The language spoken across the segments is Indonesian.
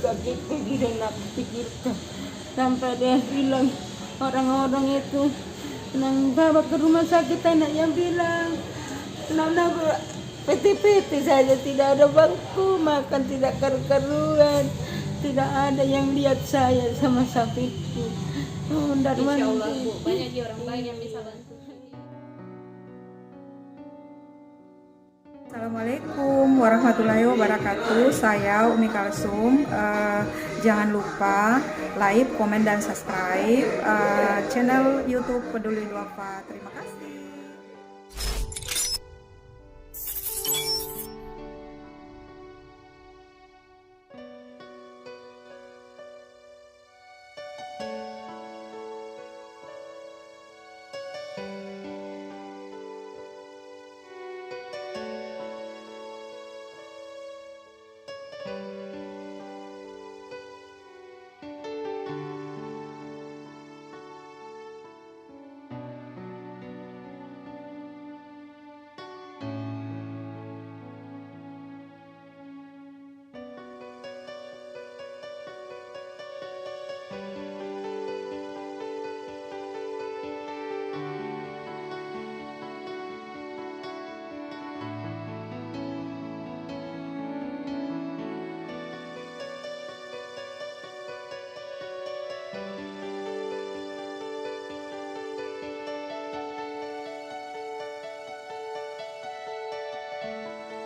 sakit begitu nak pikirkan. Sampai dia bilang orang-orang itu nang bawa ke rumah sakit anak yang bilang nana PT-PT saja tidak ada bangku makan tidak karu-karuan tidak ada yang lihat saya sama sapiku. Oh, Insya Allah Bu, banyak orang baik yang bisa bantu. Assalamualaikum warahmatullahi wabarakatuh. Saya Umi Kalsum. Jangan lupa like, komen, dan subscribe channel YouTube Peduli Duafa. Terima kasih.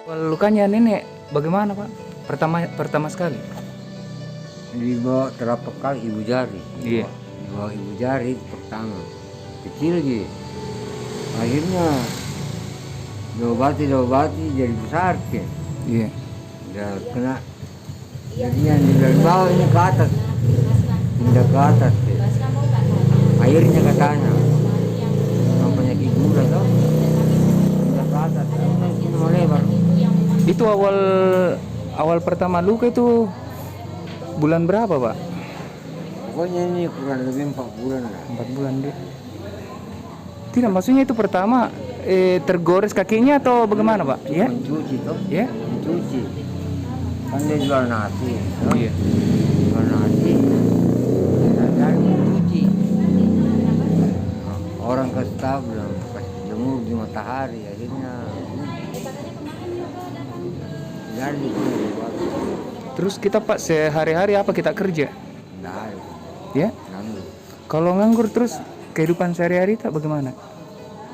Kalau lukanya nenek bagaimana Pak? Pertama sekali. Dibawa telapak kali ibu jari. Iya. Dibawa ibu jari pertama. Kecil gitu. Akhirnya diobati jadi besar kan. Iya. Udah kena. Jadinya dari bawah ini ke atas. Pindah ke atas kan. Airnya ke sana. Sama penyakit gula tuh. Pindah ke atas. Ini mau lebar. Itu awal pertama luka itu bulan berapa Pak? Pokoknya ini kurang lebih 4 bulan lah. 4 bulan deh. Tidak, maksudnya itu pertama tergores kakinya atau bagaimana Pak? Ya? Mencuci tuh. Ya? Mencuci. Kan dia jual nasi. Oh iya. Jual nasi. Dan mencuci. Orang kasih tahu bilang kasih jemur di matahari akhirnya. Jadi Terus kita Pak sehari-hari apa kita kerja? nah, Ya? nanggur. Kalau nganggur terus kehidupan sehari-hari tak bagaimana?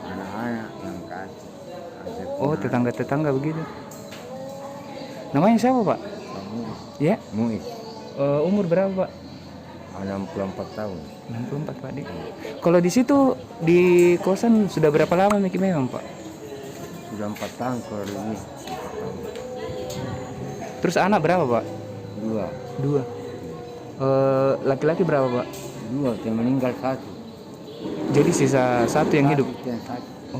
Anak-anak yang kasih. Oh, tetangga-tetangga begitu. Namanya siapa Pak? Kamu Ya? Muis Umur berapa Pak? 64 tahun. 64 Pak Dik. Kalau di situ di kosan sudah berapa lama Miki memang Pak? Sudah 4 tahun kurang lebih. 4 tahun. Terus anak berapa Pak? 2. 2. Laki-laki berapa Pak? 2 yang meninggal 1. Jadi sisa 1 yang hidup. Yang 1. Oh.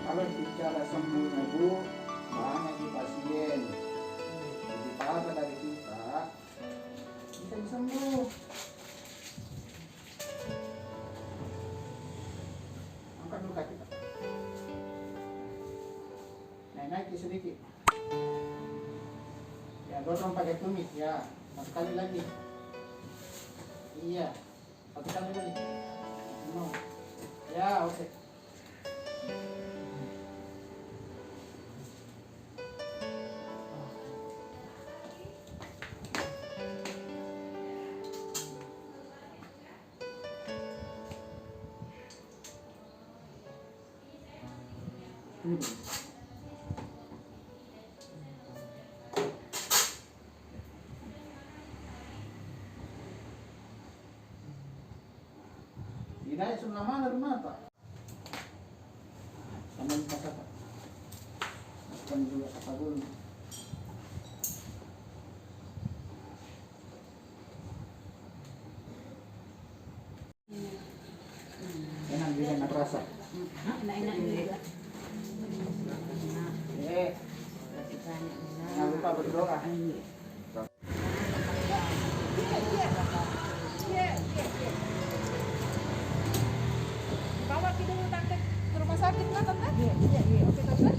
Kalau bicara sembuhnya Bu, banyak di pasien. Jadi apa dari kita bisa sembuh. Angkat dulu kaki kita. Naik sedikit. Ya, dorong pakai tumit ya. Satu kali lagi. Iya. Satu kali lagi. No. Ya, oke. Tidak sebelah mana rumah Pak? Sama di pasar Pak. Masukkan juga kata dulu. Enak juga, enak rasa. Enak-enak juga. Jangan lupa berdoa. Bawa dulu tante ke rumah sakit kan tante? Iya. Oke tante.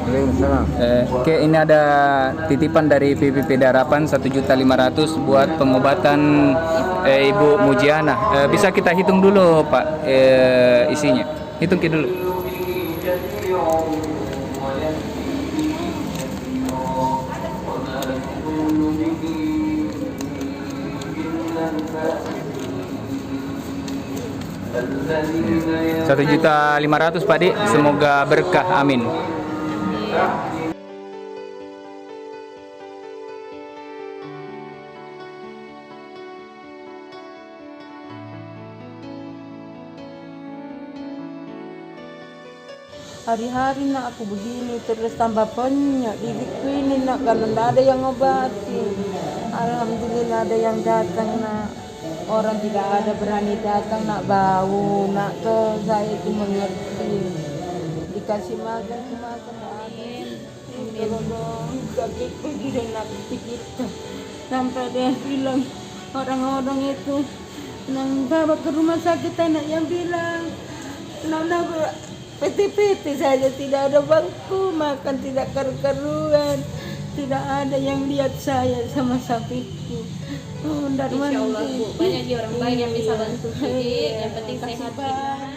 Waalaikumsalam. Oke, ini ada titipan dari PPP Harapan 1.500.000 buat pengobatan Ibu Mujiana. Bisa kita hitung dulu Pak isinya. Hitung dulu. Rp1.500.000 Pak Di, semoga berkah, amin. Hari-hari nak aku begini terus tambah banyak diriku ini nak, karena tidak ada yang ngobati. Alhamdulillah ada yang datang nak. Orang tidak ada berani datang nak, bau nak ke saya itu mengerti. Dikasih makan amin. Tolong kakiku tidak nak pikirkan. Sampai dia bilang orang-orang itu nang bawa ke rumah sakit, anak yang bilang nang PT saja, tidak ada bangku makan, tidak karu-karuan, tidak ada yang lihat saya sama sapiku. Insya Allah Bu, banyak orang baik yang bisa bantu. Jadi yang penting sehat.